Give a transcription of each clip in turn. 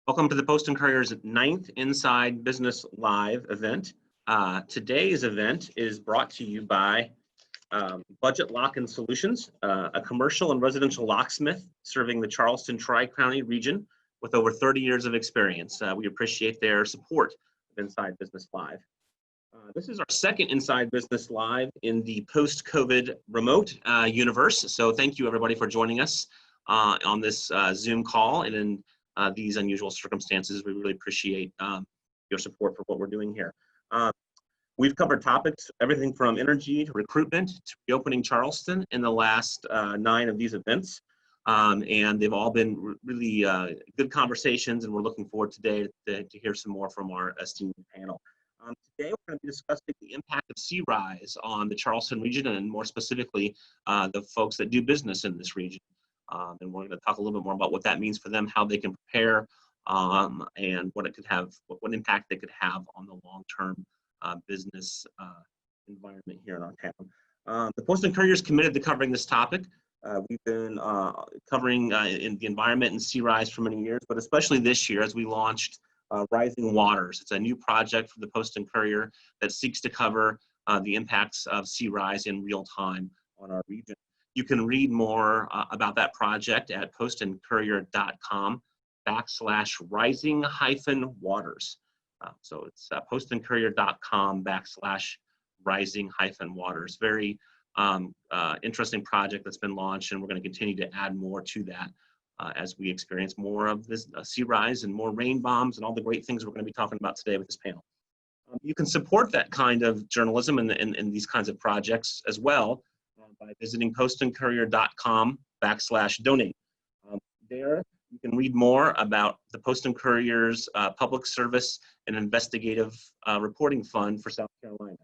Welcome to the Post and Courier's 9th Inside Business Live event. Today's event is brought to you by Budget Lock and Solutions, a commercial and residential locksmith serving the Charleston Tri-County region with over 30 years of experience. We appreciate their support of Inside Business Live. This is our second Inside Business Live in the post-COVID remote universe. So thank you everybody for joining us on this Zoom call and in these unusual circumstances. We really appreciate your support for what we're doing here. We've covered topics, everything from energy to recruitment to reopening Charleston in the last 9 of these events. And they've all been really good conversations, and we're looking forward today to hear some more from our esteemed panel. Today we're going to be discussing the impact of sea rise on the Charleston region, and more specifically, the folks that do business in this region. And we're going to talk a little bit more about what that means for them, how they can prepare, and what it could have, what impact they could have on the long-term business environment here in our town. The Post and Courier is committed to covering this topic. We've been covering in the environment and sea rise for many years, but especially this year as we launched Rising Waters. It's a new project for the Post and Courier that seeks to cover the impacts of sea rise in real time on our region. You can read more about that project at postandcourier.com/rising-waters. So it's postandcourier.com/rising-waters. Very interesting project that's been launched, and we're going to continue to add more to that as we experience more of this sea rise and more rain bombs and all the great things we're going to be talking about today with this panel. You can support that kind of journalism and these kinds of projects as well by visiting postandcourier.com/donate. There you can read more about the Post and Courier's Public Service and Investigative Reporting Fund for South Carolina.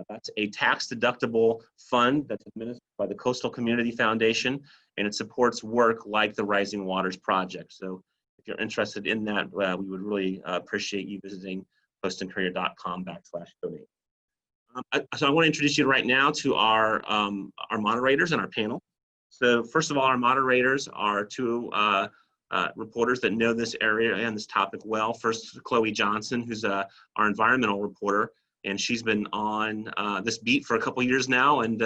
That's a tax-deductible fund that's administered by the Coastal Community Foundation, and it supports work like the Rising Waters Project. So if you're interested in that, we would really appreciate you visiting postandcourier.com/donate. So I want to introduce you right now to our moderators and our panel. So first of all, our moderators are 2 reporters that know this area and this topic well. First, Chloe Johnson, who's our environmental reporter, and she's been on this beat for a couple years now, and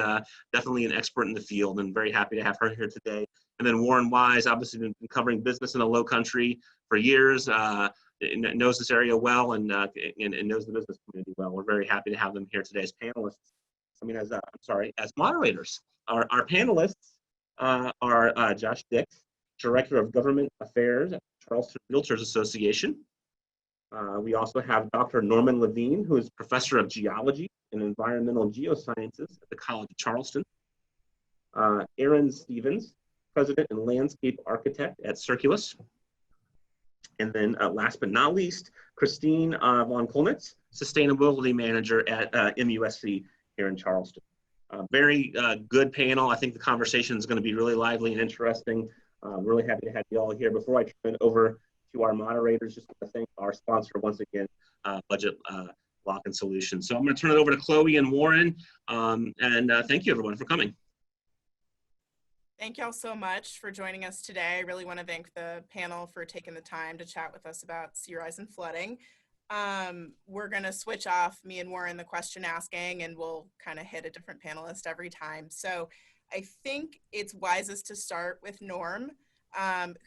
definitely an expert in the field, and very happy to have her here today. And then Warren Wise, obviously been covering business in the Low Country for years, knows this area well, and knows the business community well. We're very happy to have them here today as panelists. As moderators. Our panelists are Josh Dix, Director of Government Affairs at Charleston Realtors Association. We also have Dr. Norman Levine, who is Professor of Geology and Environmental Geosciences at the College of Charleston. Aaron Stevens, President and Landscape Architect at Circulus. And then last but not least, Christine von Kolnitz, Sustainability Manager at MUSC here in Charleston. Very good panel. I think the conversation is going to be really lively and interesting. Really happy to have you all here. Before I turn it over to our moderators, just want to thank our sponsor once again, Budget Lock and Solutions. So I'm going to turn it over to Chloe and Warren, and thank you everyone for coming. Thank y'all so much for joining us today. I really want to thank the panel for taking the time to chat with us about sea rise and flooding. We're going to switch off, me and Warren, the question asking, and we'll kind of hit a different panelist every time. So I think it's wisest to start with Norm,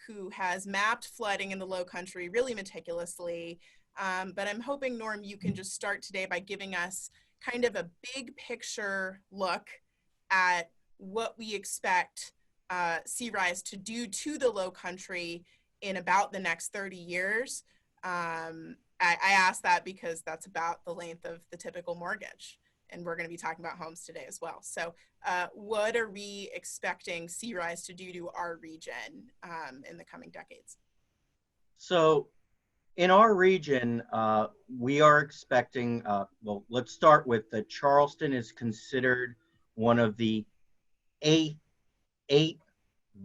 who has mapped flooding in the Low Country really meticulously. But I'm hoping, Norm, you can just start today by giving us kind of a big picture look at what we expect sea rise to do to the Low Country in about the next 30 years. I ask that because that's about the length of the typical mortgage, and we're going to be talking about homes today as well. So what are we expecting sea rise to do to our region in the coming decades? So in our region, we are expecting, well, let's start with that Charleston is considered one of the eight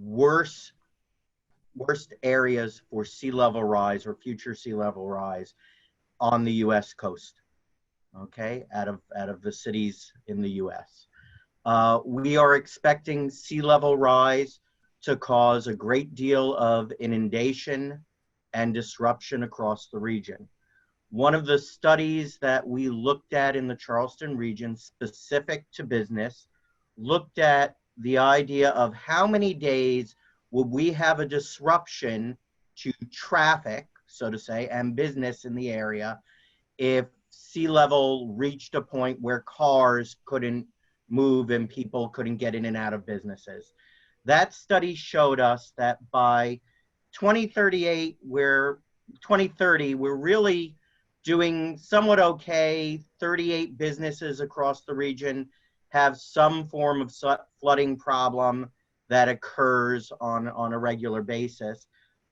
worst areas for sea level rise or future sea level rise on the U.S. coast. Okay, out of the cities in the U.S. We are expecting sea level rise to cause a great deal of inundation and disruption across the region. One of the studies that we looked at in the Charleston region specific to business looked at the idea of how many days would we have a disruption to traffic, so to say, and business in the area if sea level reached a point where cars couldn't move and people couldn't get in and out of businesses. That study showed us that by 2038, 2030, we're really doing somewhat okay. 38 businesses across the region have some form of flooding problem that occurs on a regular basis.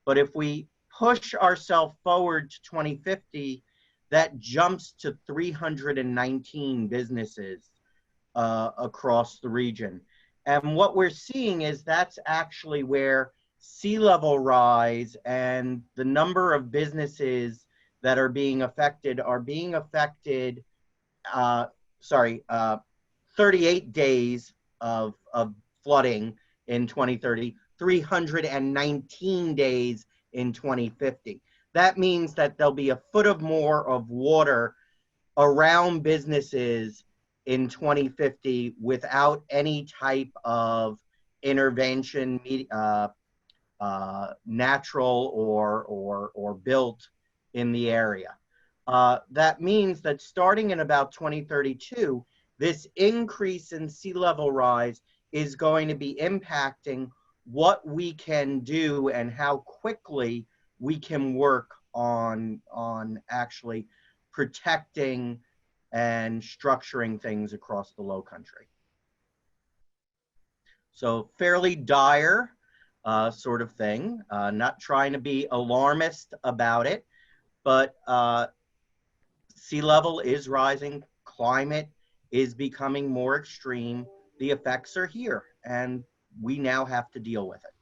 But if we push ourselves forward to 2050, that jumps to 319 businesses across the region. And what we're seeing is that's actually where sea level rise and the number of businesses that are being affected 38 days of flooding in 2030, 319 days in 2050. That means that there'll be a foot of more of water around businesses in 2050 without any type of intervention, natural or built in the area. That means that starting in about 2032, this increase in sea level rise is going to be impacting what we can do and how quickly we can work on actually protecting and structuring things across the low country. So fairly dire sort of thing, not trying to be alarmist about it, but sea level is rising, climate is becoming more extreme, the effects are here, and we now have to deal with it.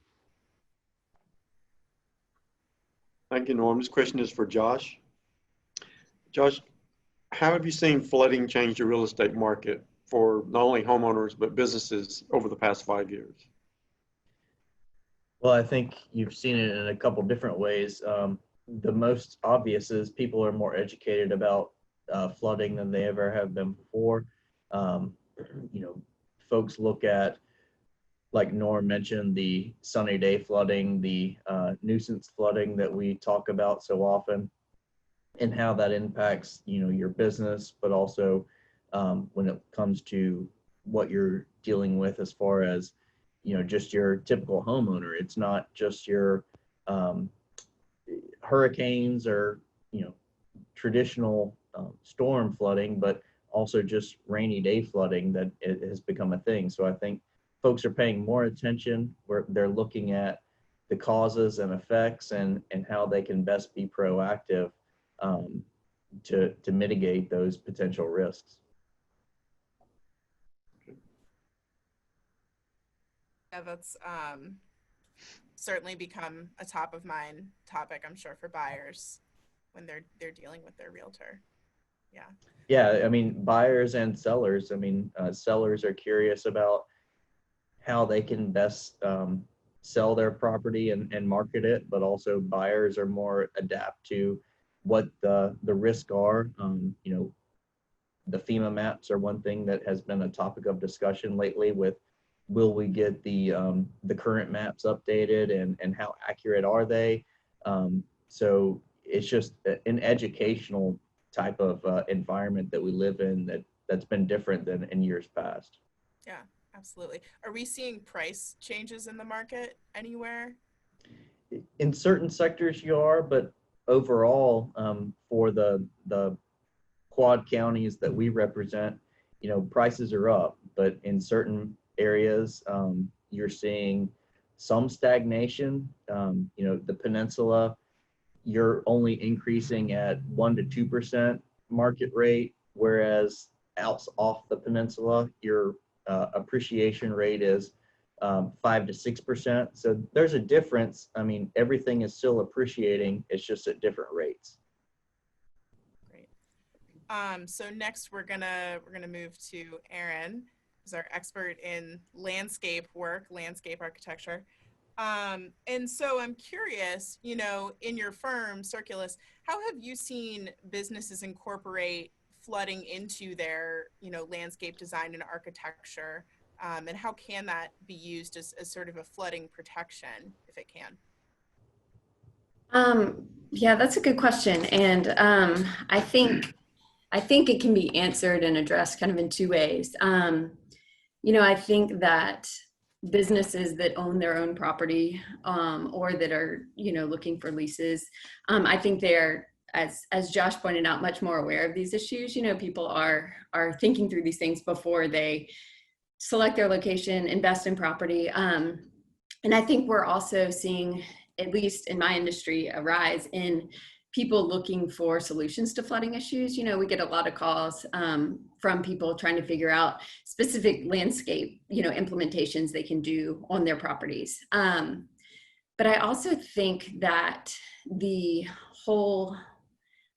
Thank you, Norm. This question is for Josh. Josh, how have you seen flooding change the real estate market for not only homeowners, but businesses over the past 5 years? Well, I think you've seen it in a couple different ways. The most obvious is people are more educated about flooding than they ever have been before. Folks look at, like Norm mentioned, the sunny day flooding, the nuisance flooding that we talk about so often, and how that impacts, your business, but also when it comes to what you're dealing with as far as, just your typical homeowner. It's not just your hurricanes or, traditional storm flooding, but also just rainy day flooding that it has become a thing. So I think folks are paying more attention where they're looking at the causes and effects and how they can best be proactive to mitigate those potential risks. Yeah, that's certainly become a top of mind topic, I'm sure, for buyers when they're dealing with their realtor. Yeah. Yeah, I mean, buyers and sellers. Sellers are curious about how they can best sell their property and market it, but also buyers are more adapt to what the risks are. The FEMA maps are one thing that has been a topic of discussion lately with, will we get the current maps updated and how accurate are they? So it's just an educational type of environment that we live in that's been different than in years past. Yeah, absolutely. Are we seeing price changes in the market anywhere? In certain sectors you are, but overall, for the quad counties that we represent, prices are up, but in certain areas, you're seeing some stagnation. The peninsula, you're only increasing at 1% to 2% market rate, whereas out off the peninsula, your appreciation rate is 5% to 6%. So there's a difference. Everything is still appreciating. It's just at different rates. Great. So next we're gonna move to Aaron, who's our expert in landscape work, landscape architecture. And so I'm curious, you know, in your firm, Circulus, how have you seen businesses incorporate flooding into their, you know, landscape design and architecture? And how can that be used as sort of a flooding protection, if it can? Yeah, that's a good question. And I think it can be answered and addressed kind of in two ways. You know, I think that businesses that own their own property or that are, you know, looking for leases, I think they're, as Josh pointed out, much more aware of these issues. You know, people are thinking through these things before they select their location, invest in property. And I think we're also seeing, at least in my industry, a rise in people looking for solutions to flooding issues. You know, we get a lot of calls from people trying to figure out specific landscape, you know, implementations they can do on their properties. But I also think that the whole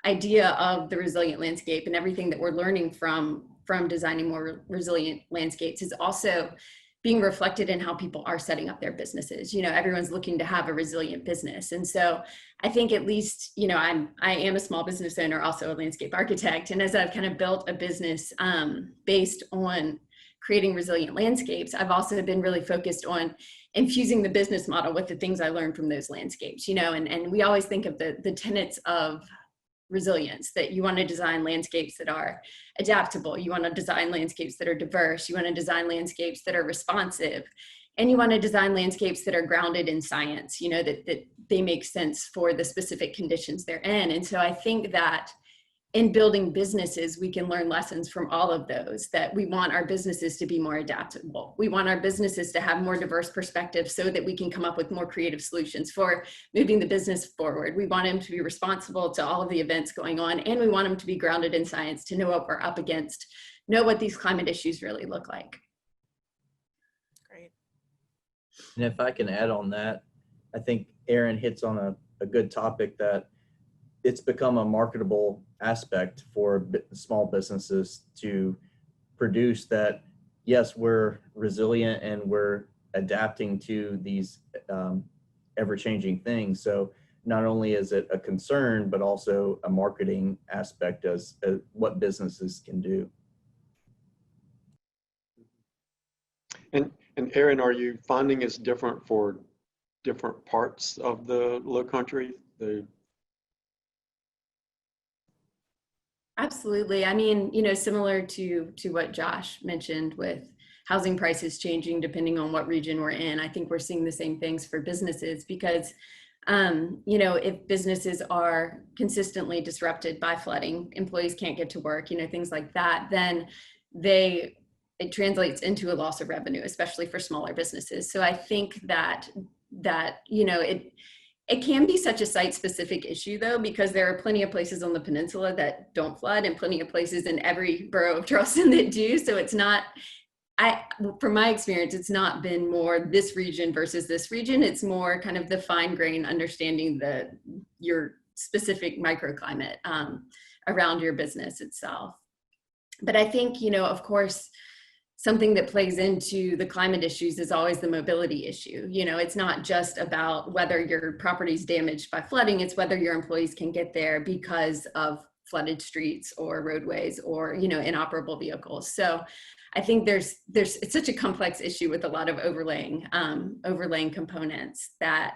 idea of the resilient landscape and everything that we're learning from designing more resilient landscapes is also being reflected in how people are setting up their businesses. You know, everyone's looking to have a resilient business. And so I think at least, you know, I am a small business owner, also a landscape architect. And as I've kind of built a business based on creating resilient landscapes, I've also been really focused on infusing the business model with the things I learned from those landscapes, you know, and we always think of the tenets of resilience, that you want to design landscapes that are adaptable, you want to design landscapes that are diverse, you want to design landscapes that are responsive, and you want to design landscapes that are grounded in science, you know, that they make sense for the specific conditions they're in. And so I think that in building businesses, we can learn lessons from all of those, that we want our businesses to be more adaptable. We want our businesses to have more diverse perspectives so that we can come up with more creative solutions for moving the business forward. We want them to be responsible to all of the events going on, and we want them to be grounded in science, to know what we're up against, know what these climate issues really look like. Great. And if I can add on that, I think Erin hits on a good topic, that it's become a marketable aspect for small businesses to produce that, yes, we're resilient and we're adapting to these ever-changing things. So not only is it a concern, but also a marketing aspect as what businesses can do. And Erin, are you finding it's different for different parts of the Low Country? Absolutely. I mean, you know, similar to what Josh mentioned with housing prices changing depending on what region we're in, I think we're seeing the same things for businesses, because, you know, if businesses are consistently disrupted by flooding, employees can't get to work, you know, things like that, then it translates into a loss of revenue, especially for smaller businesses. So I think that, you know, it can be such a site-specific issue, though, because there are plenty of places on the peninsula that don't flood and plenty of places in every borough of Charleston that do. So it's not, from my experience, it's not been more this region versus this region. It's more kind of the fine-grained understanding your specific microclimate around your business itself. But I think, you know, of course, something that plays into the climate issues is always the mobility issue. You know, it's not just about whether your property is damaged by flooding, it's whether your employees can get there because of flooded streets or roadways or, you know, inoperable vehicles. So I think it's such a complex issue with a lot of overlaying components that,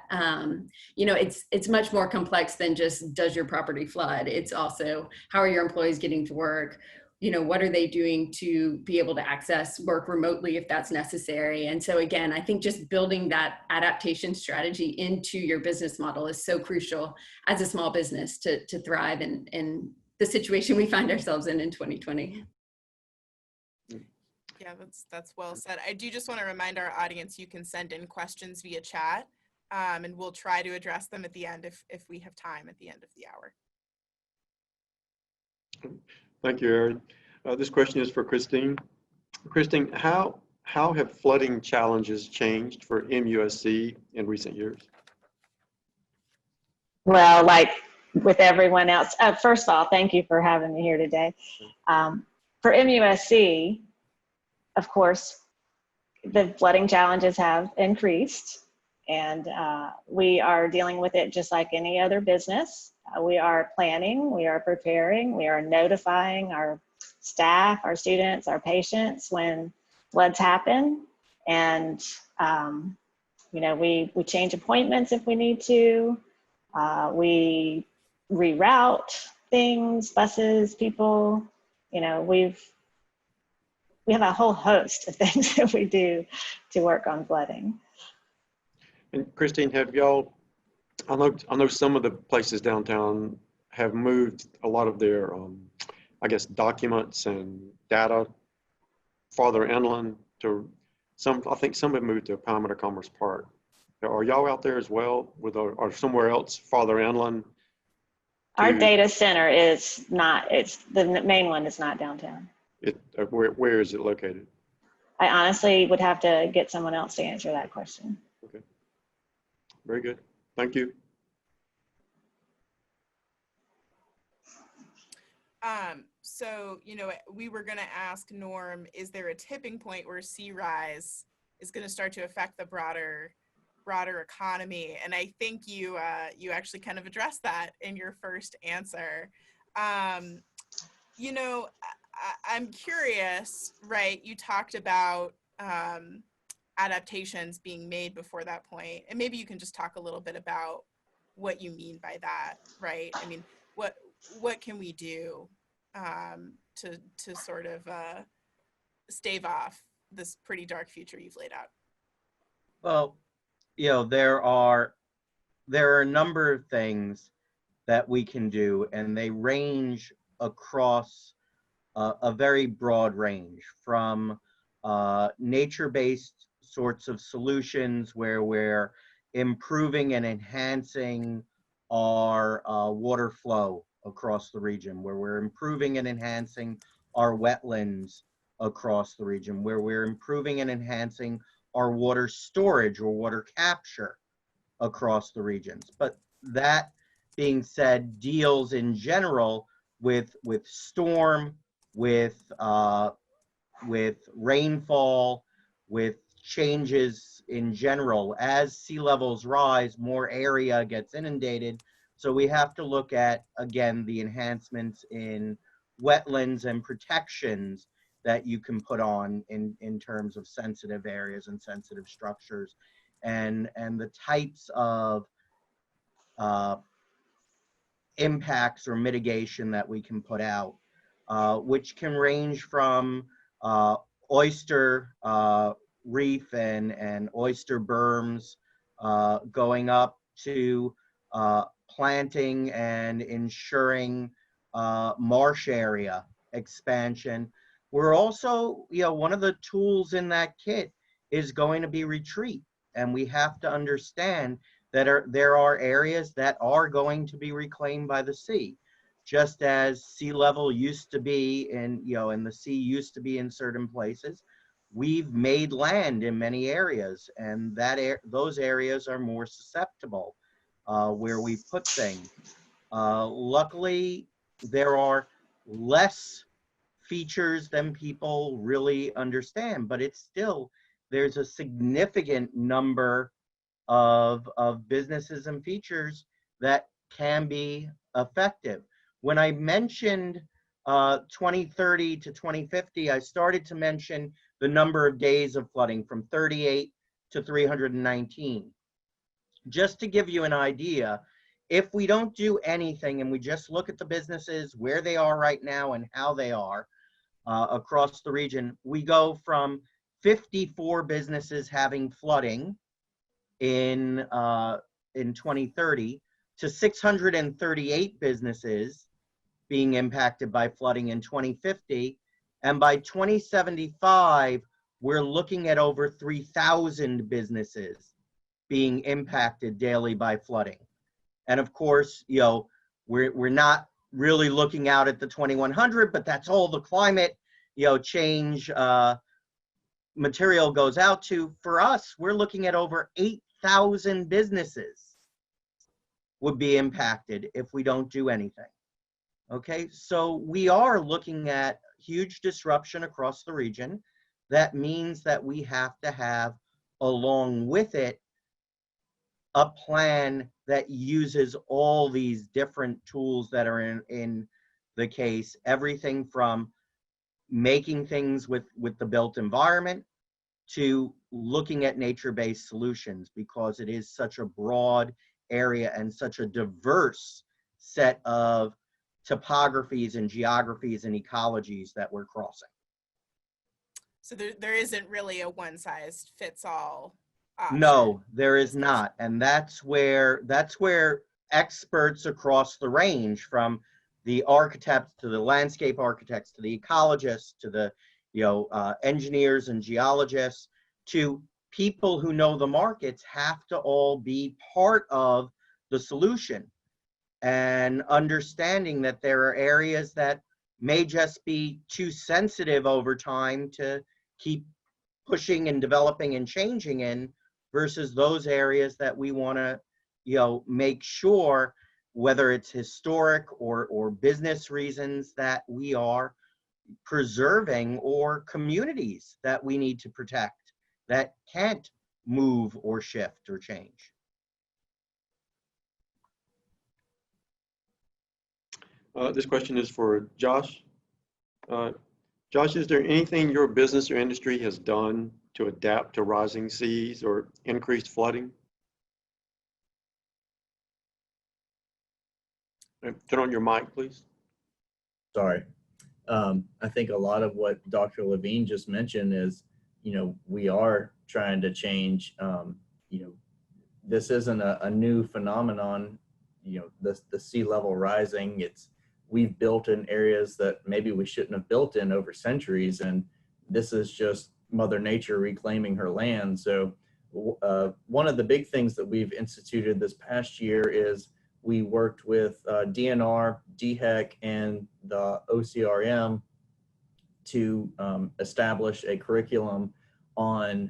you know, it's much more complex than just, does your property flood? It's also, how are your employees getting to work? You know, what are they doing to be able to access work remotely if that's necessary? And so again, I think just building that adaptation strategy into your business model is so crucial as a small business to thrive in the situation we find ourselves in 2020. Yeah, that's well said. I do just want to remind our audience, you can send in questions via chat, and we'll try to address them at the end if we have time at the end of the hour. Thank you, Erin. This question is for Christine. Christine, how have flooding challenges changed for MUSC in recent years? Well, like with everyone else, first of all, thank you for having me here today. For MUSC, of course, the flooding challenges have increased, And we are dealing with it just like any other business. We are planning, we are preparing, we are notifying our staff, our students, our patients when floods happen. And, you know, we change appointments if we need to. We reroute things, buses, people. You know, we have a whole host of things that we do to work on flooding. And Christine, have y'all, I know some of the places downtown have moved a lot of their, I guess, documents and data farther inland to some, I think some have moved to Palmetto Commerce Park. Are y'all out there as well with, or somewhere else farther inland? Our data center is not, it's the main one is not downtown. Where is it located? I honestly would have to get someone else to answer that question. Okay. Very good. Thank you. So, you know, we were going to ask Norm, is there a tipping point where sea rise is going to start to affect the broader economy? And I think you actually kind of addressed that in your first answer. You know, I'm curious, right? You talked about adaptations being made before that point, and maybe you can just talk a little bit about what you mean by that, right? I mean, what can we do to sort of stave off this pretty dark future you've laid out? Well, you know, there are a number of things that we can do, and they range across a very broad range from nature-based sorts of solutions where we're improving and enhancing our water flow across the region, where we're improving and enhancing our wetlands across the region, where we're improving and enhancing our water storage or water capture across the regions. But that being said, deals in general with storm, with rainfall, with changes in general. As sea levels rise, more area gets inundated. So we have to look at, again, the enhancements in wetlands and protections that you can put on in terms of sensitive areas and sensitive structures, and the types of impacts or mitigation that we can put out, which can range from oyster reef and oyster berms, going up to planting and ensuring marsh area expansion. We're also, you know, one of the tools in that kit is going to be retreat. And we have to understand that there are areas that are going to be reclaimed by the sea. Just as sea level used to be and the sea used to be in certain places, we've made land in many areas, and those areas are more susceptible where we put things. Luckily, there are less features than people really understand, but it's still, there's a significant number of businesses and features that can be effective. When I mentioned 2030 to 2050, I started to mention the number of days of flooding from 38 to 319. Just to give you an idea, if we don't do anything and we just look at the businesses, where they are right now and how they are across the region, we go from 54 businesses having flooding in 2030 to 638 businesses being impacted by flooding in 2050. And by 2075, we're looking at over 3,000 businesses being impacted daily by flooding. And of course, you know, we're not really looking out at the 2100, but that's all the climate, you know, change material goes out to. For us, we're looking at over 8,000 businesses would be impacted if we don't do anything. Okay, so we are looking at huge disruption across the region. That means that we have to have, along with it, a plan that uses all these different tools that are in the case, everything from making things with the built environment to looking at nature-based solutions, because it is such a broad area and such a diverse set of topographies and geographies and ecologies that we're crossing. So there isn't really a one size fits all option. No, there is not. And that's where experts across the range, from the architects to the landscape architects to the ecologists to the engineers and geologists to people who know the markets, have to all be part of the solution, and understanding that there are areas that may just be too sensitive over time to keep pushing and developing and changing in, versus those areas that we want to make sure, whether it's historic or business reasons, that we are preserving, or communities that we need to protect that can't move or shift or change. This question is for Josh. Josh, is there anything your business or industry has done to adapt to rising seas or increased flooding? Turn on your mic, please. Sorry. I think a lot of what Dr. Levine just mentioned is, we are trying to change. This isn't a new phenomenon. The sea level rising. We've built in areas that maybe we shouldn't have built in over centuries, and this is just Mother Nature reclaiming her land. So one of the big things that we've instituted this past year is we worked with DNR, DHEC, and the OCRM to establish a curriculum on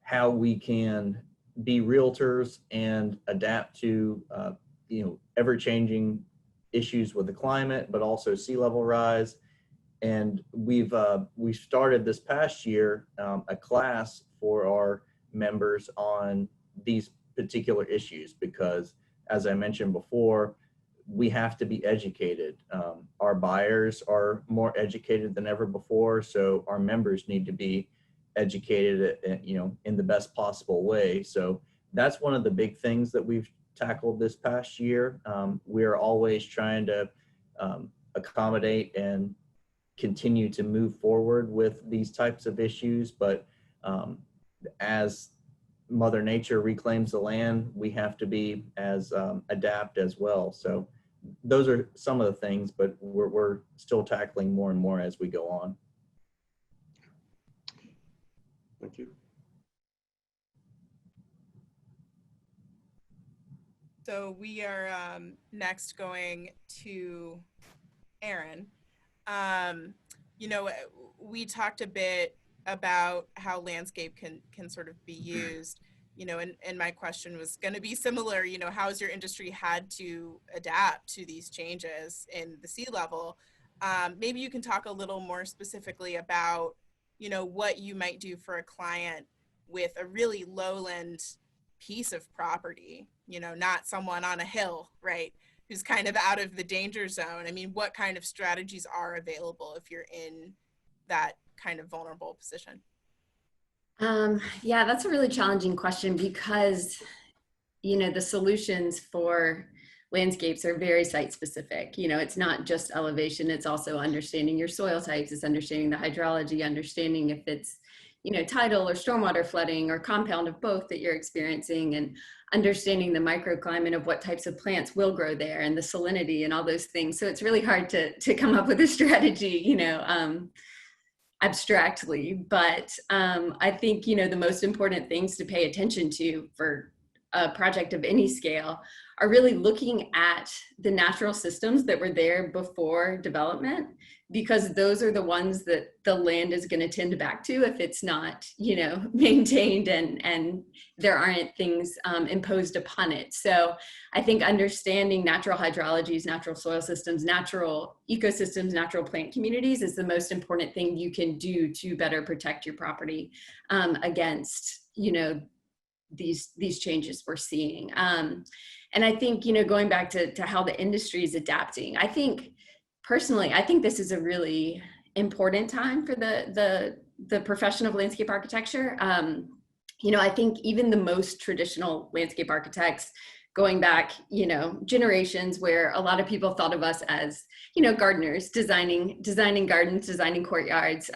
how we can be realtors and adapt to ever-changing issues with the climate, but also sea level rise. And we started this past year a class for our members on these particular issues, because, as I mentioned before, we have to be educated. Our buyers are more educated than ever before, so our members need to be educated, in the best possible way. So that's one of the big things that we've tackled this past year. We are always trying to accommodate and continue to move forward with these types of issues, but as Mother Nature reclaims the land, we have to be as adapt as well. So those are some of the things, but we're still tackling more and more as we go on. Thank you. So we are next going to Aaron. We talked a bit about how landscape can sort of be used, and my question was going to be similar. How has your industry had to adapt to these changes in the sea level? Maybe you can talk a little more specifically about, what you might do for a client with a really lowland piece of property, not someone on a hill, right, who's kind of out of the danger zone. I mean, what kind of strategies are available if you're in that kind of vulnerable position? Yeah, that's a really challenging question, because, the solutions for landscapes are very site specific. It's not just elevation, it's also understanding your soil types, it's understanding the hydrology, understanding if it's, tidal or stormwater flooding or compound of both that you're experiencing, and understanding the microclimate of what types of plants will grow there and the salinity and all those things. So it's really hard to come up with a strategy, abstractly, but I think, the most important things to pay attention to for a project of any scale are really looking at the natural systems that were there before development, because those are the ones that the land is going to tend back to if it's not, maintained and there aren't things imposed upon it. So I think understanding natural hydrologies, natural soil systems, natural ecosystems, natural plant communities is the most important thing you can do to better protect your property against, these changes we're seeing. And I think, going back to how the industry is adapting, I think personally, I think this is a really important time for the profession of landscape architecture. I think even the most traditional landscape architects, going back, generations, where a lot of people thought of us as, gardeners, designing gardens, designing courtyards.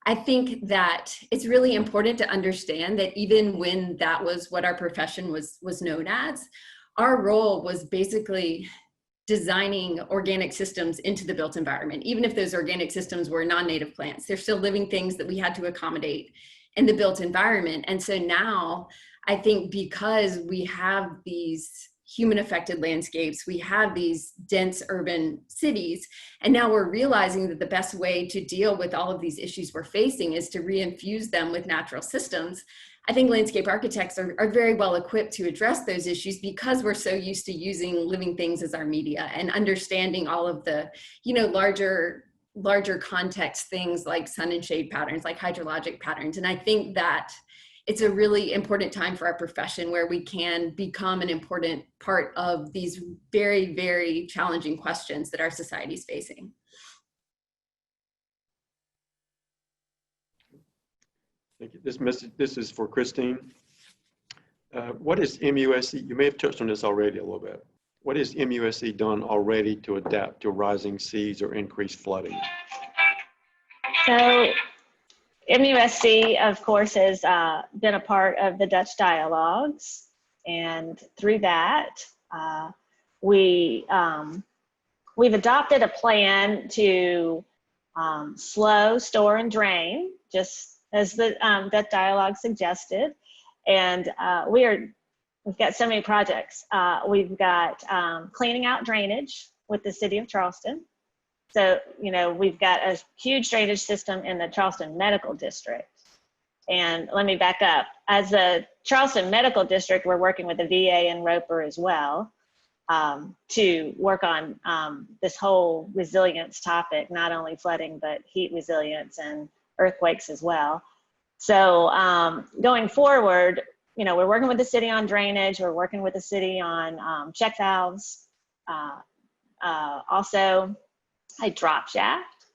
I think that it's really important to understand that even when that was what our profession was known as, our role was basically designing organic systems into the built environment. Even if those organic systems were non-native plants, they're still living things that we had to accommodate in the built environment. And so now I think because we have these human affected landscapes, we have these dense urban cities, and now we're realizing that the best way to deal with all of these issues we're facing is to reinfuse them with natural systems. I think landscape architects are very well equipped to address those issues because we're so used to using living things as our media and understanding all of the, larger context things like sun and shade patterns, like hydrologic patterns. And I think that it's a really important time for our profession where we can become an important part of these very, very challenging questions that our society is facing. Thank you. This is for Christine. What is MUSC? You may have touched on this already a little bit. What has MUSC done already to adapt to rising seas or increased flooding? So MUSC, of course, has been a part of the Dutch dialogues. And through that, we've adopted a plan to slow, store, and drain, just as the Dutch dialogue suggested. And we've got so many projects. We've got cleaning out drainage with the city of Charleston. So, we've got a huge drainage system in the Charleston Medical District. And let me back up. As a Charleston Medical District, we're working with the VA and Roper as well to work on this whole resilience topic, not only flooding, but heat resilience and earthquakes as well. So going forward, we're working with the city on drainage. We're working with the city on check valves. Also, a drop shaft.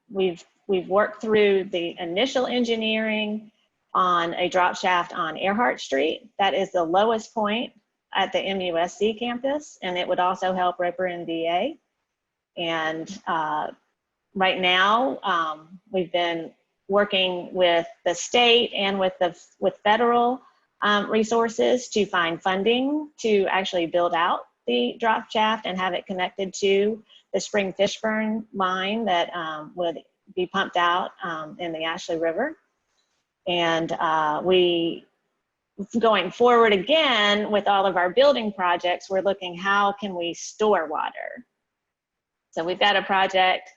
We've worked through the initial engineering on a drop shaft on Earhart Street. That is the lowest point at the MUSC campus, and it would also help Roper and VA. And right now, we've been working with the state and with federal resources to find funding to actually build out the drop shaft and have it connected to the Spring Fishburne line that would be pumped out in the Ashley River. And going forward again with all of our building projects, we're looking how can we store water. So we've got a project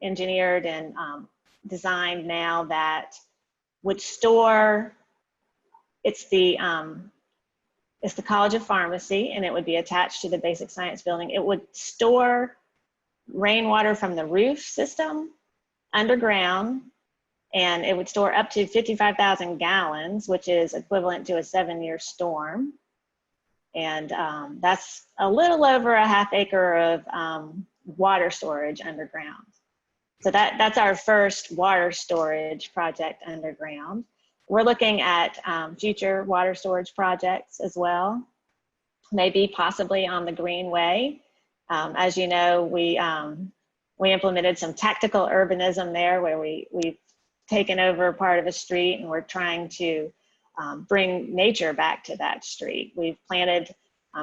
engineered and designed now that would store, it's the College of Pharmacy, and it would be attached to the Basic Science building. It would store rainwater from the roof system underground, and it would store up to 55,000 gallons, which is equivalent to a 7-year storm. And that's a little over a half acre of water storage underground. So that's our first water storage project underground. We're looking at future water storage projects as well, maybe possibly on the Greenway. As you know, we implemented some tactical urbanism there where we've taken over part of a street and we're trying to bring nature back to that street. We've planted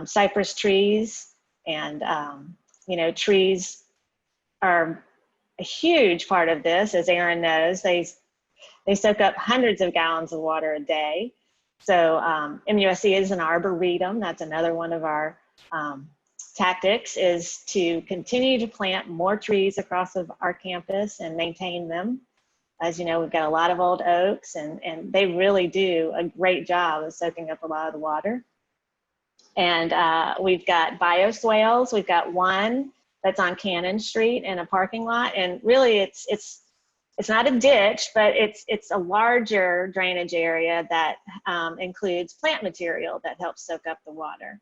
cypress trees, and trees are a huge part of this, as Aaron knows. They soak up hundreds of gallons of water a day. So MUSC is an arboretum. That's another one of our tactics, is to continue to plant more trees across our campus and maintain them. As you know, we've got a lot of old oaks, and they really do a great job of soaking up a lot of the water. And we've got bioswales. We've got one that's on Cannon Street in a parking lot, and really it's it's not a ditch, but it's a larger drainage area that includes plant material that helps soak up the water.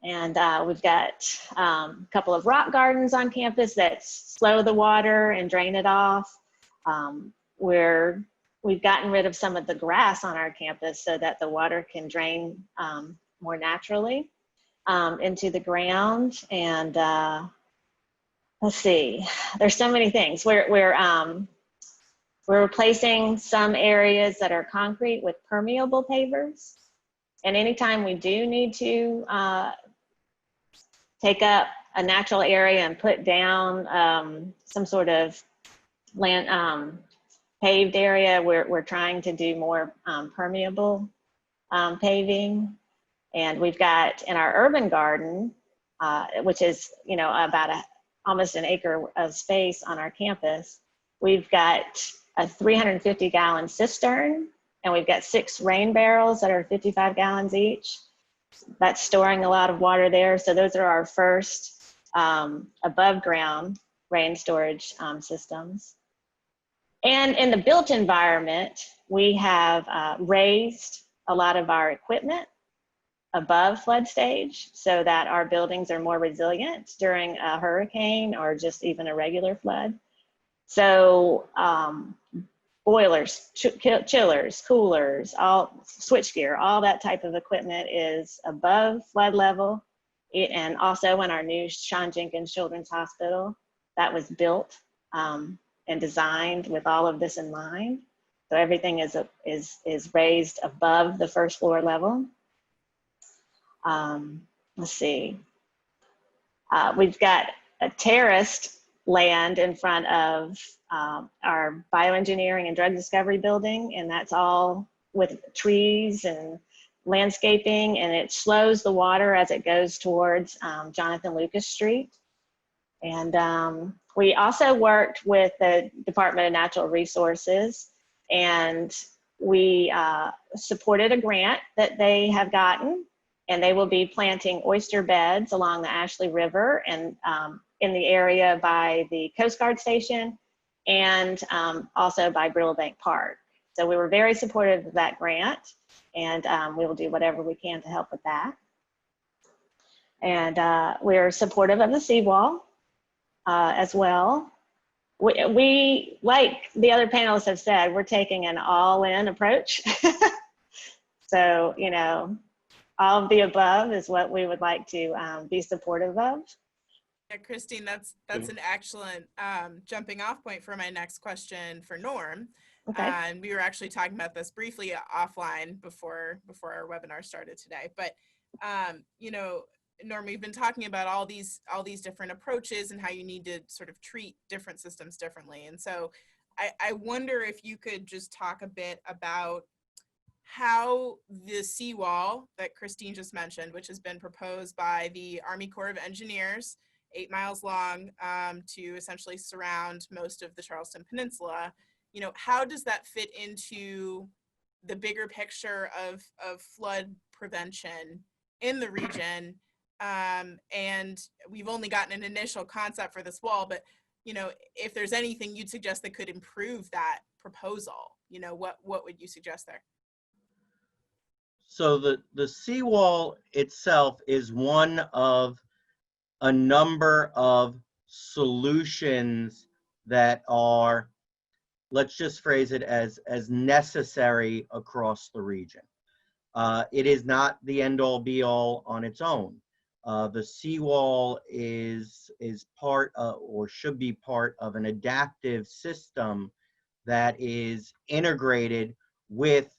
And we've got a couple of rock gardens on campus that slow the water and drain it off. We've gotten rid of some of the grass on our campus so that the water can drain more naturally into the ground. And let's see, there's so many things. We're replacing some areas that are concrete with permeable pavers. And anytime we do need to take up a natural area and put down some sort of land paved area, we're trying to do more permeable paving. And we've got in our urban garden, which is, you know, about almost an acre of space on our campus, we've got a 350-gallon cistern, and we've got 6 rain barrels that are 55 gallons each. That's storing a lot of water there. So those are our first above ground rain storage systems. And in the built environment, we have raised a lot of our equipment above flood stage so that our buildings are more resilient during a hurricane or just even a regular flood. So boilers, chillers, coolers, all switchgear, all that type of equipment is above flood level. And also in our new Sean Jenkins Children's Hospital, that was built and designed with all of this in mind. So everything is raised above the first floor level. Let's see. We've got a terraced land in front of our bioengineering and drug discovery building, and that's all with trees and landscaping, and it slows the water as it goes towards Jonathan Lucas Street. And we also worked with the Department of Natural Resources, and we supported a grant that they have gotten, and they will be planting oyster beds along the Ashley River and in the area by the Coast Guard Station and also by Brillo Bank Park. So we were very supportive of that grant, and we will do whatever we can to help with that. And we're supportive of the seawall as well. We, like the other panelists have said, we're taking an all-in approach. So, you know, all of the above is what we would like to be supportive of. Yeah, Christine, that's an excellent jumping off point for my next question for Norm. Okay. And we were actually talking about this briefly offline before our webinar started today. But you know, Norm, we've been talking about all these different approaches and how you need to sort of treat different systems differently. And so I wonder if you could just talk a bit about how the seawall that Christine just mentioned, which has been proposed by the Army Corps of Engineers, 8 miles long, to essentially surround most of the Charleston Peninsula, you know, how does that fit into the bigger picture of flood prevention in the region? And we've only gotten an initial concept for this wall, but, you know, if there's anything you'd suggest that could improve that proposal, you know, what would you suggest there? So the seawall itself is one of a number of solutions that are, let's just phrase it as necessary across the region. It is not the end-all be-all on its own. The seawall is part of, or should be part of, an adaptive system that is integrated with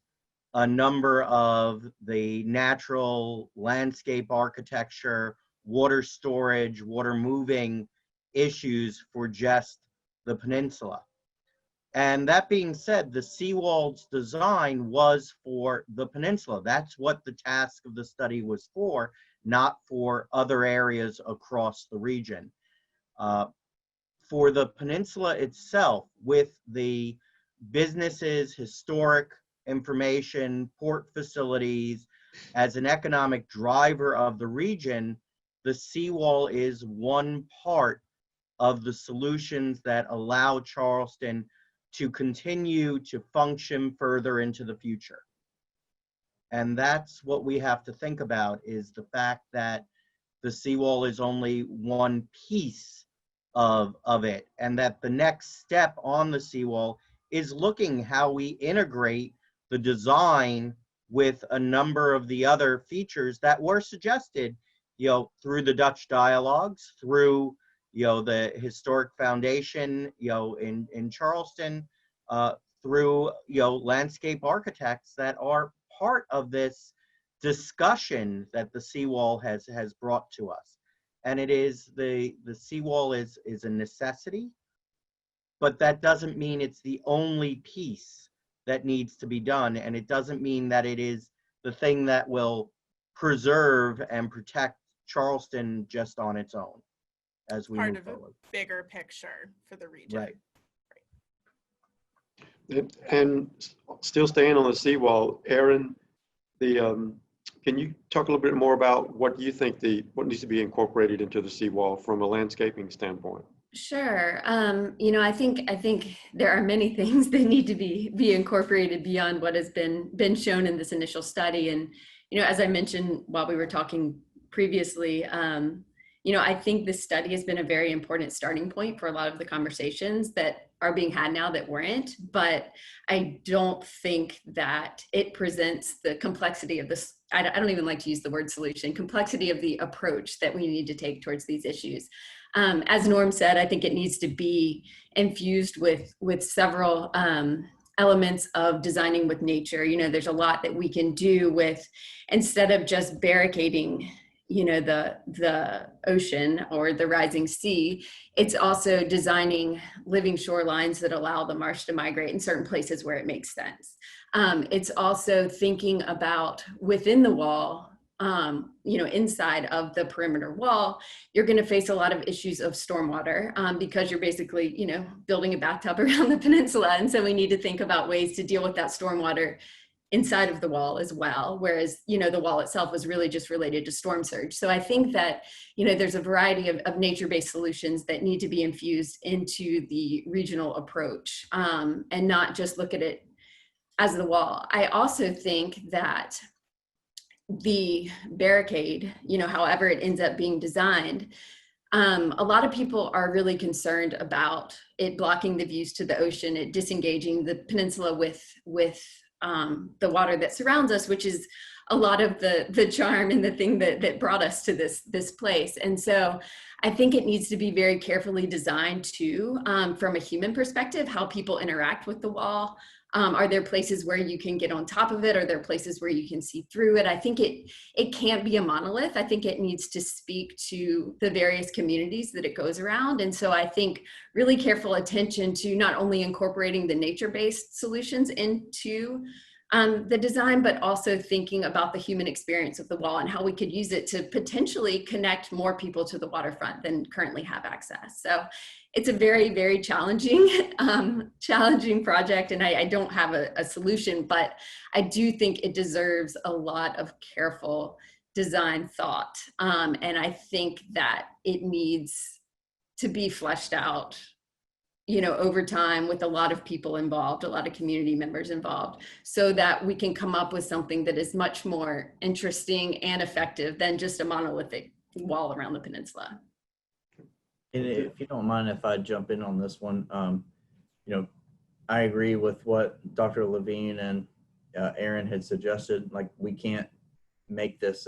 a number of the natural landscape architecture, water storage, water moving issues for just the peninsula. And that being said, the seawall's design was for the peninsula. That's what the task of the study was for, not for other areas across the region. For the peninsula itself, with the businesses, historic information, port facilities, as an economic driver of the region, the seawall is one part of the solutions that allow Charleston to continue to function further into the future. And that's what we have to think about, is the fact that the seawall is only one piece of it, and that the next step on the seawall is looking how we integrate the design with a number of the other features that were suggested, through the Dutch dialogues, through, the historic foundation, in Charleston, through, landscape architects that are part of this discussion that the seawall has brought to us. And it is the seawall is a necessity, but that doesn't mean it's the only piece that needs to be done. And it doesn't mean that it is the thing that will preserve and protect Charleston just on its own as we Part move of a forward. bigger picture for the region. Right. And still staying on the seawall, Aaron, can you talk a little bit more about what you think what needs to be incorporated into the seawall from a landscaping standpoint? Sure. I think there are many things that need to be incorporated beyond what has been shown in this initial study. And, as I mentioned while we were talking previously, I think this study has been a very important starting point for a lot of the conversations that are being had now that weren't, but I don't think that it presents the complexity of this. I don't even like to use the word solution, complexity of the approach that we need to take towards these issues. As Norm said, I think it needs to be infused with several elements of designing with nature. There's a lot that we can do with, instead of just barricading the ocean or the rising sea, it's also designing living shorelines that allow the marsh to migrate in certain places where it makes sense. It's also thinking about within the wall, inside of the perimeter wall, you're going to face a lot of issues of stormwater because you're basically, building a bathtub around the peninsula. And so we need to think about ways to deal with that stormwater inside of the wall as well, whereas, the wall itself was really just related to storm surge. So I think that, there's a variety of nature-based solutions that need to be infused into the regional approach and not just look at it as the wall. I also think that the barricade, however it ends up being designed, a lot of people are really concerned about it blocking the views to the ocean, it disengaging the peninsula with the water that surrounds us, which is a lot of the charm and the thing that brought us to this place. And so I think it needs to be very carefully designed too, from a human perspective, how people interact with the wall. Are there places where you can get on top of it? Are there places where you can see through it? I think it can't be a monolith. I think it needs to speak to the various communities that it goes around. And so I think really careful attention to not only incorporating the nature-based solutions into the design, but also thinking about the human experience of the wall and how we could use it to potentially connect more people to the waterfront than currently have access. So it's a very, very challenging project, and I don't have a solution, but I do think it deserves a lot of careful design thought. And I think that it needs to be fleshed out, over time with a lot of people involved, a lot of community members involved, so that we can come up with something that is much more interesting and effective than just a monolithic wall around the peninsula. And if you don't mind if I jump in on this one, I agree with what Dr. Levine and Aaron had suggested. Like, we can't make this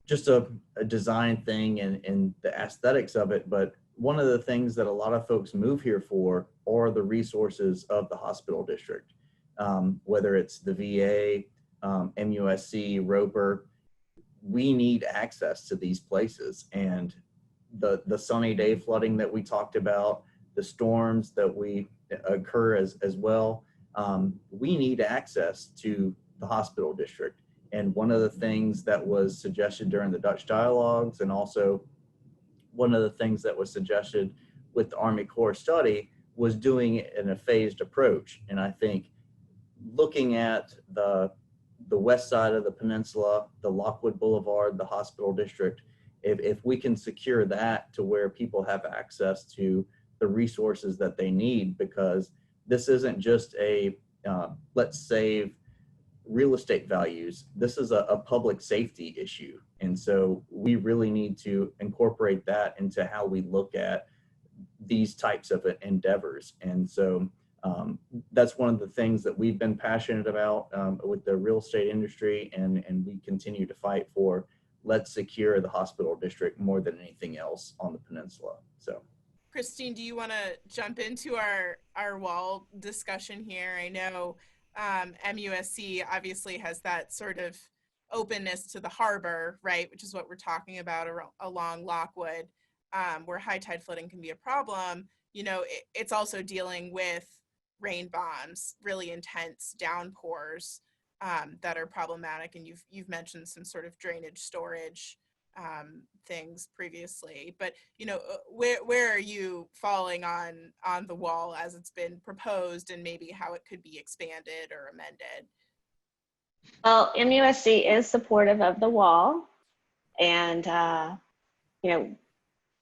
just a design thing and the aesthetics of it, but one of the things that a lot of folks move here for are the resources of the hospital district, whether it's the VA, MUSC, Roper. We need access to these places, and the sunny day flooding that we talked about, the storms that we occur as well, we need access to the hospital district. And one of the things that was suggested during the Dutch dialogues, and also one of the things that was suggested with the Army Corps study, was doing it in a phased approach. And I think looking at the west side of the peninsula, the Lockwood Boulevard, the hospital district, if we can secure that to where people have access to the resources that they need, because this isn't just a let's save real estate values. This is a public safety issue. And so we really need to incorporate that into how we look at these types of endeavors. And so that's one of the things that we've been passionate about with the real estate industry, and we continue to fight for. Let's secure the hospital district more than anything else on the peninsula. So Christine, do you want to jump into our wall discussion here? I know MUSC obviously has that sort of openness to the harbor, right, which is what we're talking about along Lockwood, where high tide flooding can be a problem. You know, it's also dealing with rain bombs, really intense downpours that are problematic, and you've mentioned some sort of drainage storage things previously. But you know, where are you falling on the wall as it's been proposed, and maybe how it could be expanded or amended? Well, MUSC is supportive of the wall, and you know,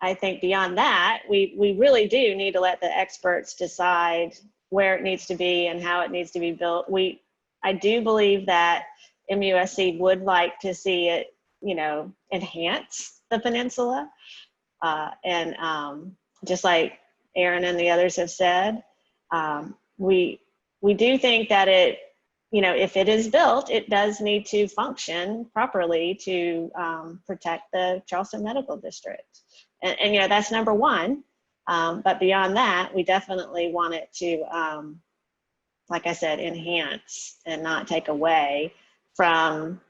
I think beyond that, we really do need to let the experts decide where it needs to be and how it needs to be built. I do believe that MUSC would like to see it, you know, enhance the peninsula. And just like Aaron and the others have said, we do think that it, you know, if it is built, it does need to function properly to protect the Charleston Medical District. And you know, that's number one. But beyond that, we definitely want it to, like I said, enhance and not take away from,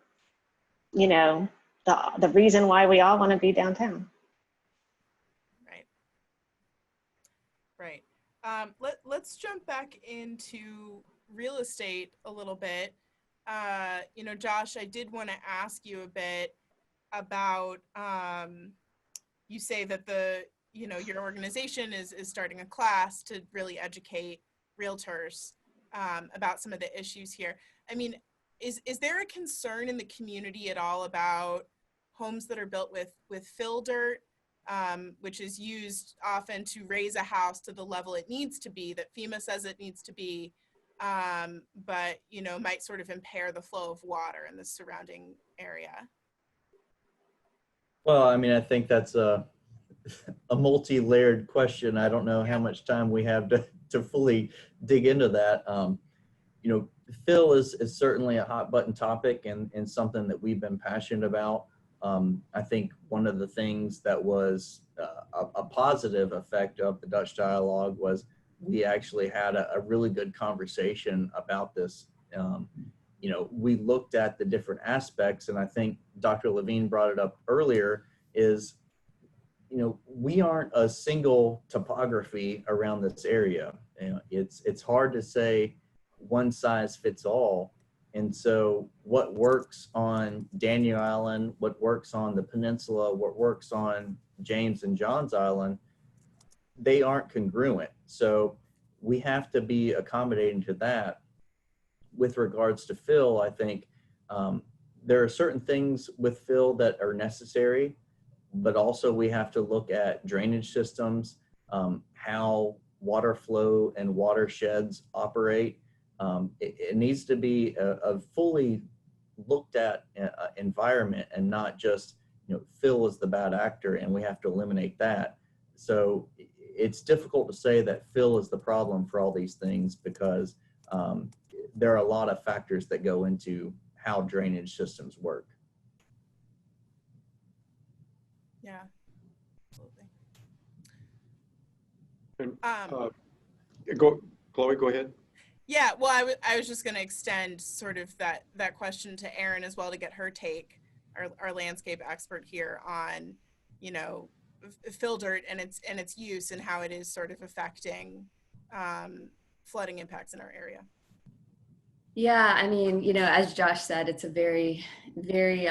you know, the reason why we all want to be downtown. Right. Let's jump back into real estate a little bit. You know, Josh, I did want to ask you a bit about, you say that you know, your organization is starting a class to really educate realtors about some of the issues here. I mean, is there a concern in the community at all about homes that are built with fill dirt, which is used often to raise a house to the level it needs to be, that FEMA says it needs to be, but, you know, might sort of impair the flow of water in the surrounding area? well, I mean, I think that's a multi-layered question. I don't know how much time we have to fully dig into that. You know, fill is certainly a hot button topic and something that we've been passionate about. I think one of the things that was a positive effect of the Dutch dialogue was we actually had a really good conversation about this. You know, we looked at the different aspects, and I think Dr. Levine brought it up earlier, is, you know, we aren't a single topography around this area. You know, it's hard to say one size fits all. And so what works on Daniel Island, what works on the peninsula, what works on James and Johns Island, they aren't congruent. So we have to be accommodating to that. With regards to fill, I think there are certain things with fill that are necessary, but also we have to look at drainage systems, how water flow and watersheds operate. It needs to be a fully looked at environment, and not just, you know, fill is the bad actor and we have to eliminate that. So it's difficult to say that fill is the problem for all these things, because there are a lot of factors that go into how drainage systems work. Yeah, absolutely. Chloe, go ahead. Yeah, well, I was just going to extend sort of that question to Erin as well, to get her take, our landscape expert here, on, you know, fill dirt and its use and how it is sort of affecting flooding impacts in our area. Yeah, I mean, you know, as Josh said, it's a very, very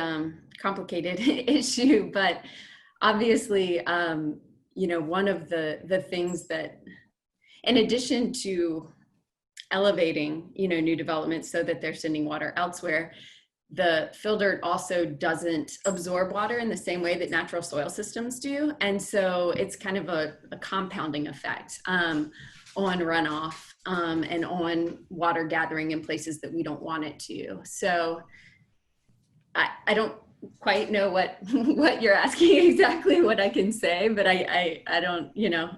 complicated issue, but obviously, you know, one of the things that, in addition to elevating, you know, new developments so that they're sending water elsewhere, the fill dirt also doesn't absorb water in the same way that natural soil systems do. And so it's kind of a compounding effect on runoff and on water gathering in places that we don't want it to. So I don't quite know what you're asking exactly what I can say, but I don't, you know.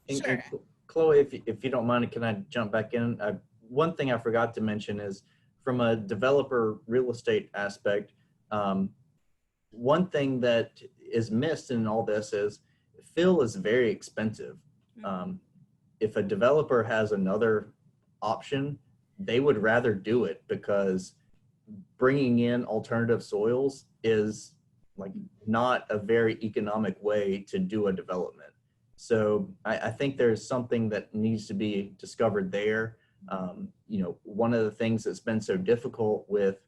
Sure. Chloe, if you don't mind, can I jump back in? One thing I forgot to mention is from a developer real estate aspect, one thing that is missed in all this is fill is very expensive. If a developer has another option, they would rather do it because bringing in alternative soils is like not a very economic way to do a development. So I think there's something that needs to be discovered there. You know, one of the things that's been so difficult with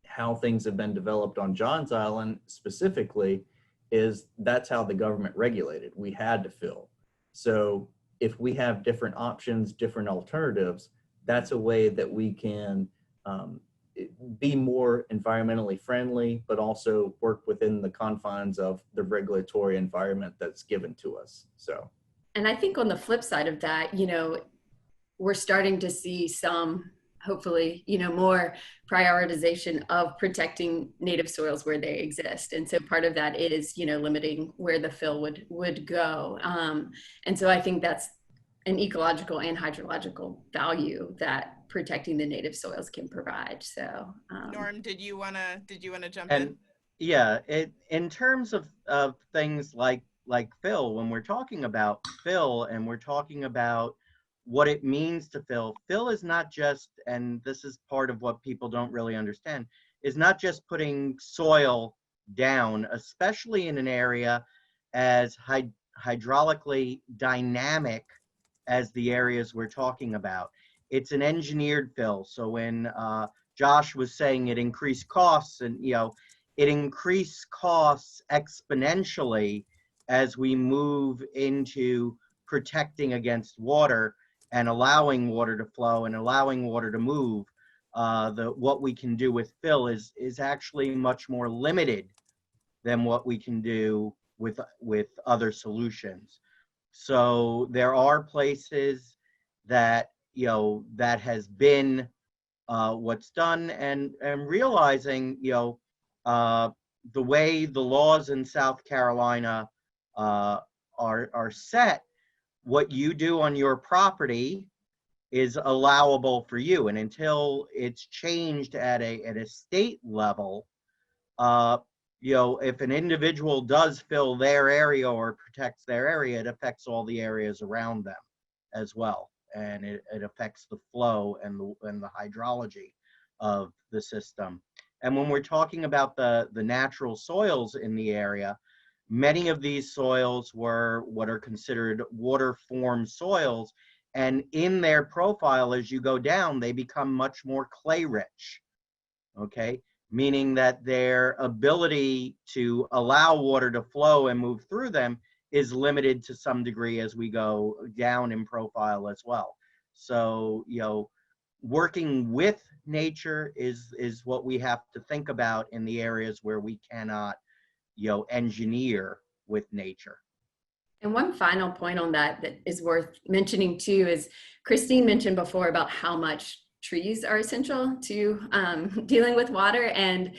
how things have been developed on Johns Island specifically is that's how the government regulated. We had to fill. So if we have different options, different alternatives, that's a way that we can be more environmentally friendly, but also work within the confines of the regulatory environment that's given to us. So, and I think on the flip side of that, you know, we're starting to see some, hopefully, you know, more prioritization of protecting native soils where they exist. And so part of that is, you know, limiting where the fill would go. And so I think that's an ecological and hydrological value that protecting the native soils can provide. So Norm, did you wanna jump And in? yeah, in terms of things like fill, when we're talking about fill and we're talking about what it means to fill is not just, and this is part of what people don't really understand, is not just putting soil down, especially in an area as hydraulically dynamic as the areas we're talking about. It's an engineered fill. So when Josh was saying it increased costs, and you know, it increased costs exponentially as we move into protecting against water and allowing water to flow and allowing water to move. What we can do with fill is actually much more limited than what we can do with other solutions. So there are places that, you know, that has been what's done, and realizing, you know, the way the laws in South Carolina are set, what you do on your property is allowable for you, and until it's changed at a state level, you know, if an individual does fill their area or protects their area, it affects all the areas around them as well. And it affects the flow and the hydrology of the system. And when we're talking about the natural soils in the area, many of these soils were what are considered water-formed soils. And in their profile, as you go down, they become much more clay-rich, okay? Meaning that their ability to allow water to flow and move through them is limited to some degree as we go down in profile as well. So, you know, working with nature is what we have to think about in the areas where we cannot, you know, engineer with nature. and one final point on that is worth mentioning too is Christine mentioned before about how much trees are essential to dealing with water. And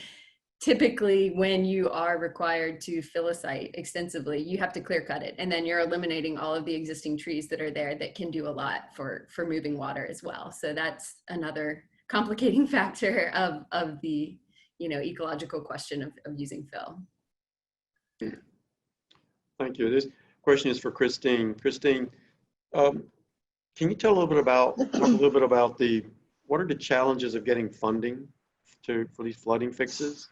typically when you are required to fill a site extensively, you have to clear cut it. And then you're eliminating all of the existing trees that are there that can do a lot for moving water as well. So that's another complicating factor of the, you know, ecological question of using fill. Thank you. This question is for Christine. Christine, can you tell a little bit about what are the challenges of getting funding for these flooding fixes,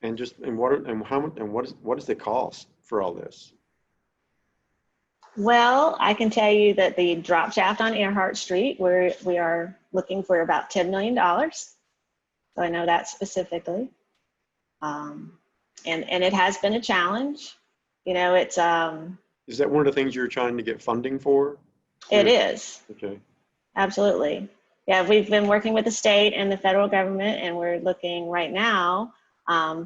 and what is the cost for all this? Well, I can tell you that the drop shaft on Earhart Street, we are looking for about $10 million. So I know that specifically. And it has been a challenge. You know, it's Is that one of the things you're trying to get funding for? it is. Okay. Absolutely. yeah, we've been working with the state and the federal government, and we're looking right now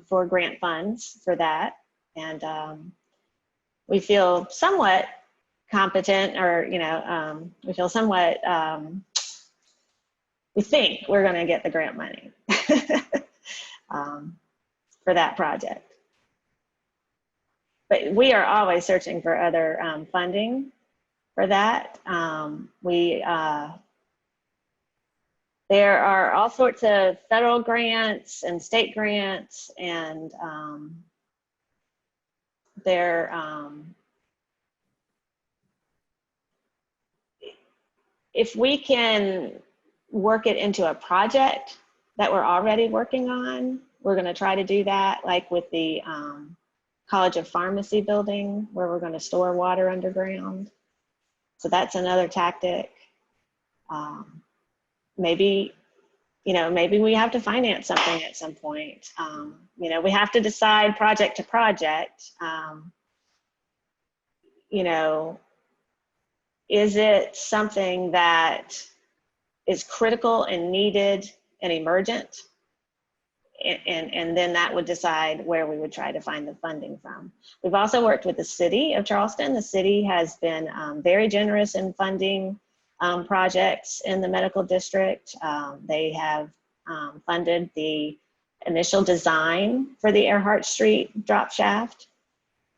for grant funds for that. And we feel somewhat competent, or, we feel somewhat, we think we're going to get the grant money for that project. But we are always searching for other funding for that. There are all sorts of federal grants and state grants, and if we can work it into a project that we're already working on, we're going to try to do that, like with the College of Pharmacy building, where we're going to store water underground. So that's another tactic. Maybe we have to finance something at some point. We have to decide project to project. Is it something that is critical and needed and emergent? And then that would decide where we would try to find the funding from. We've also worked with the city of Charleston. The city has been very generous in funding projects in the medical district. They have funded the initial design for the Earhart Street drop shaft.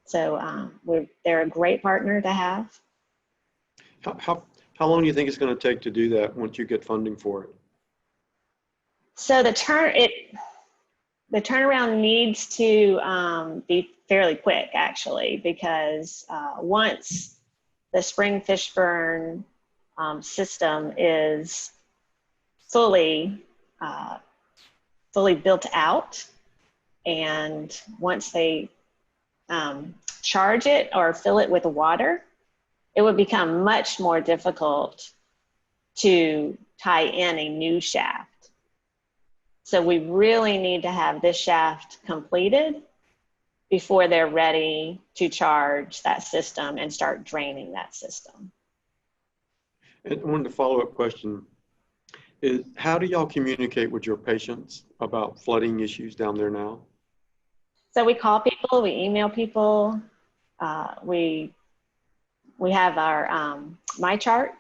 So they're a great partner to have. How long do you think it's going to take to do that once you get funding for it? So the turnaround needs to be fairly quick, actually, because once the Spring Fishburne system is fully built out, and once they charge it or fill it with water, it would become much more difficult to tie in a new shaft. So we really need to have this shaft completed before they're ready to charge that system and start draining that system. And one follow-up question is, how do y'all communicate with your patients about flooding issues down there now? So we call people, we email people, we have our My Chart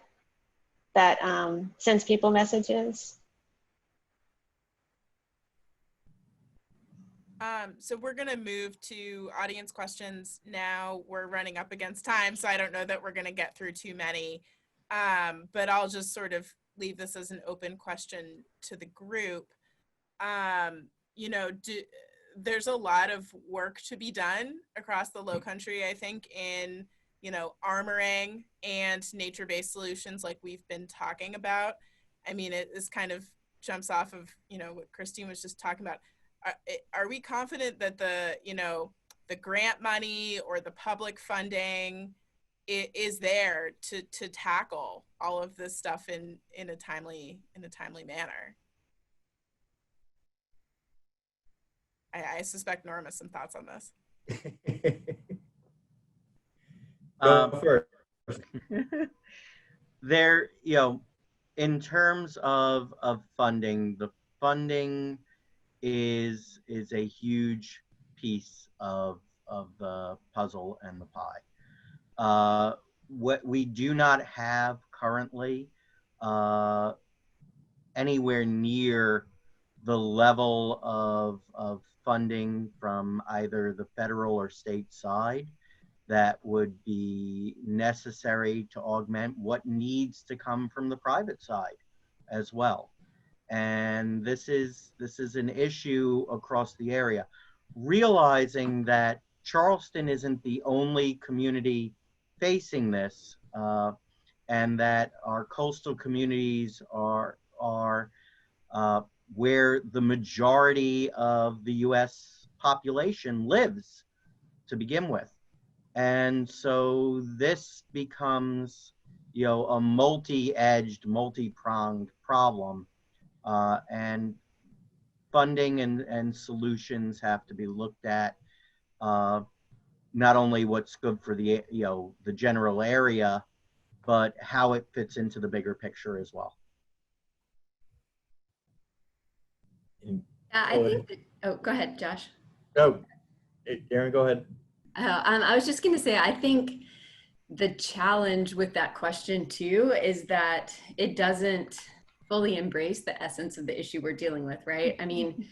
that sends people messages. So we're going to move to audience questions now. We're running up against time, so I don't know that we're going to get through too many, but I'll just sort of leave this as an open question to the group. There's a lot of work to be done across the Lowcountry, I think, in armoring and nature-based solutions like we've been talking about. I mean, this kind of jumps off of what Christine was just talking about. Are we confident that the grant money or the public funding is there to tackle all of this stuff in a timely manner? I suspect Norm has some thoughts on this. First. There, in terms of funding, the funding is a huge piece of the puzzle and the pie. What we do not have currently anywhere near the level of funding from either the federal or state side that would be necessary to augment what needs to come from the private side as well. And this is an issue across the area. Realizing that Charleston isn't the only community facing this, and that our coastal communities are where the majority of the U.S. population lives to begin with. And so this becomes, a multi-edged, multi-pronged problem. And funding and solutions have to be looked at, not only what's good for the general area, but how it fits into the bigger picture as well. I think that, oh, go ahead, Josh. Oh, Aaron, go ahead. I was just going to say, I think the challenge with that question too is that it doesn't fully embrace the essence of the issue we're dealing with, right? I mean,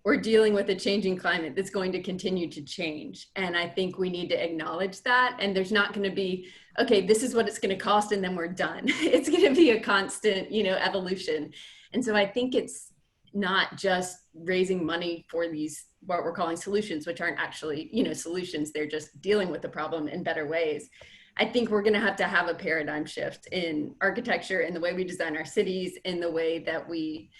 we're dealing with a changing climate that's going to continue to change. And I think we need to acknowledge that. And there's not going to be, okay, this is what it's going to cost and then we're done. It's going to be a constant, evolution. And so I think it's not just raising money for these, what we're calling solutions, which aren't actually, solutions. They're just dealing with the problem in better ways. I think we're going to have a paradigm shift in architecture, in the way we design our cities, in the way that we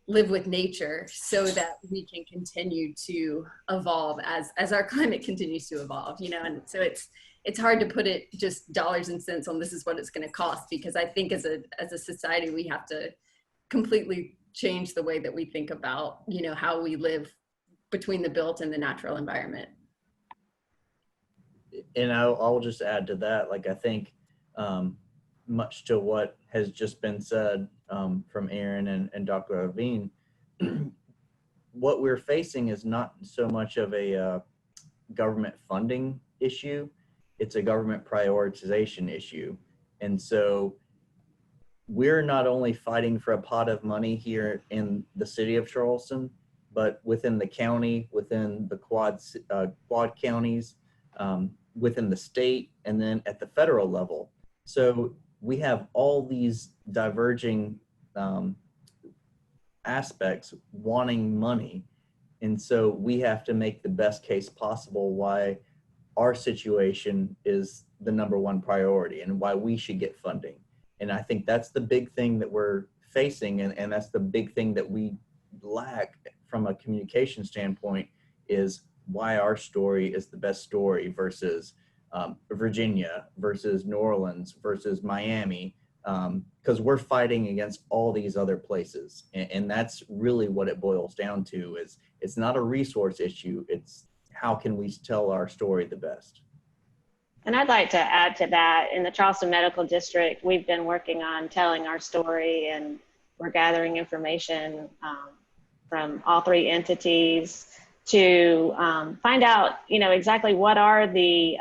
live with nature, so that we can continue to evolve as our climate continues to evolve, and so it's hard to put it just dollars and cents on this is what it's going to cost, because I think as a society we have to completely change the way that we think about how we live between the built and the natural environment. And I'll just add to that, like, I think much to what has just been said from Aaron and Dr. Levine, what we're facing is not so much of a government funding issue, it's a government prioritization issue. And so we're not only fighting for a pot of money here in the city of Charleston, but within the county, within the quad counties, within the state, and then at the federal level. So we have all these diverging aspects wanting money. And so we have to make the best case possible why our situation is the #1 priority and why we should get funding. And I think that's the big thing that we're facing. And that's the big thing that we lack from a communication standpoint, is why our story is the best story versus Virginia, versus New Orleans, versus Miami, because we're fighting against all these other places. And that's really what it boils down to, is it's not a resource issue, it's how can we tell our story the best. And I'd like to add to that, in the Charleston Medical District, we've been working on telling our story, and we're gathering information from all 3 entities to find out, exactly what are the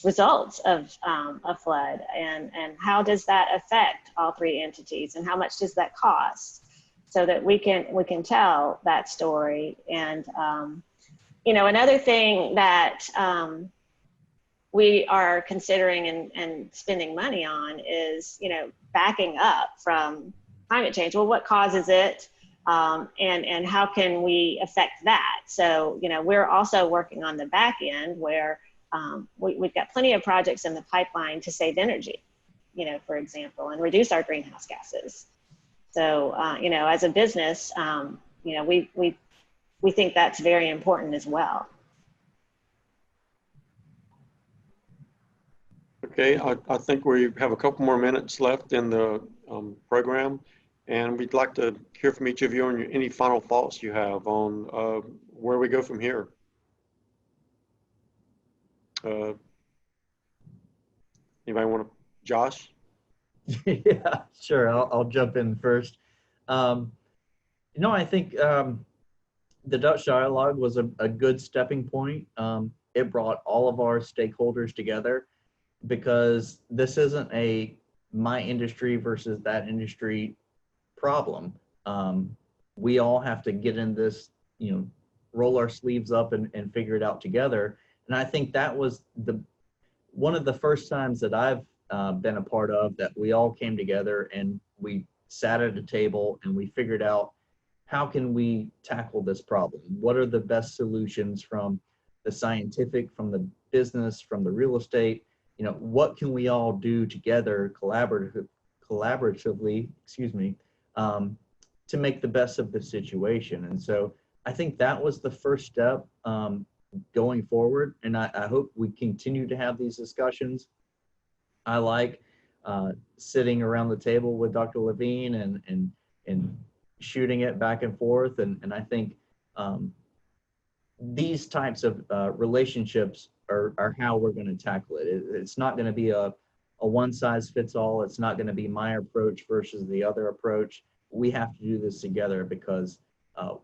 results of a flood, and how does that affect all 3 entities, and how much does that cost, so that we can tell that story. And another thing that we are considering and spending money on is backing up from climate change. Well, what causes it? And how can we affect that? So, we're also working on the back end, where we've got plenty of projects in the pipeline to save energy, for example, and reduce our greenhouse gases. So, as a business, we think that's very important as well. Okay, I think we have a couple more minutes left in the program, and we'd like to hear from each of you on any final thoughts you have on where we go from here. Anybody want to? Josh? Yeah, sure. I'll jump in first. I think the Dutch dialogue was a good stepping point. It brought all of our stakeholders together, because this isn't a my industry versus that industry problem. We all have to get in this, roll our sleeves up and figure it out together. And I think that was one of the first times that I've been a part of that we all came together and we sat at a table and we figured out, how can we tackle this problem? What are the best solutions from the scientific, from the business, from the real estate? What can we all do together collaboratively, to make the best of the situation? And so I think that was the first step going forward. And I hope we continue to have these discussions. I like sitting around the table with Dr. Levine and shooting it back and forth. And I think these types of relationships are how we're going to tackle it. It's not going to be a one size fits all. It's not going to be my approach versus the other approach. We have to do this together, because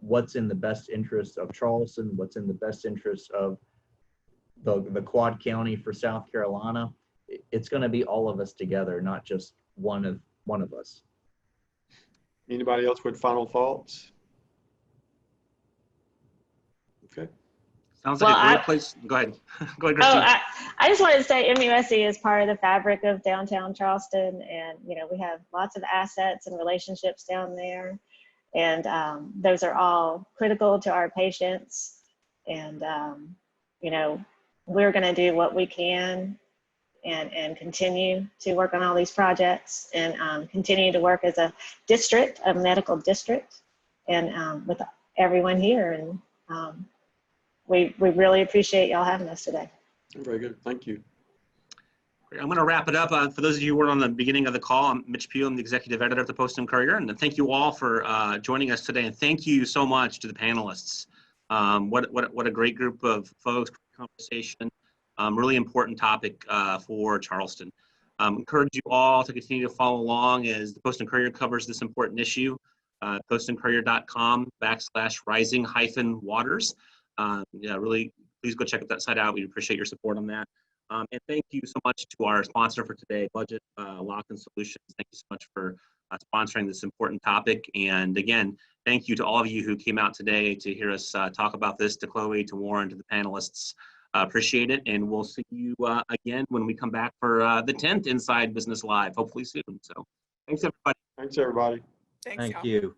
what's in the best interest of Charleston, what's in the best interest of the Quad County for South Carolina. It's going to be all of us together, not just one of us. Anybody else with final thoughts? Okay. Sounds like Well, a great place. Go ahead. Go ahead, Oh, Christine. I just wanted to say MUSC is part of the fabric of downtown Charleston, and we have lots of assets and relationships down there, and those are all critical to our patients. And we're going to do what we can and continue to work on all these projects and continue to work as a district, a medical district, and with everyone here. And we really appreciate y'all having us today. Very good. Thank you. Great. I'm going to wrap it up. For those of you who were on the beginning of the call, I'm Mitch Pugh. I'm the executive editor of the Post and Courier. And thank you all for joining us today. And thank you so much to the panelists. What a great group of folks, conversation, really important topic for Charleston. Encourage you all to continue to follow along as the Post and Courier covers this important issue. postandcourier.com/rising-waters. Really, please go check that site out. We appreciate your support on that. And thank you so much to our sponsor for today, Budget Lock-in Solutions. Thank you so much for sponsoring this important topic. And again, thank you to all of you who came out today to hear us talk about this, to Chloe, to Warren, to the panelists. Appreciate it. And we'll see you again when we come back for the 10th Inside Business Live, hopefully soon. So thanks, everybody. Thanks, everybody. Thanks, Thank y'all. you.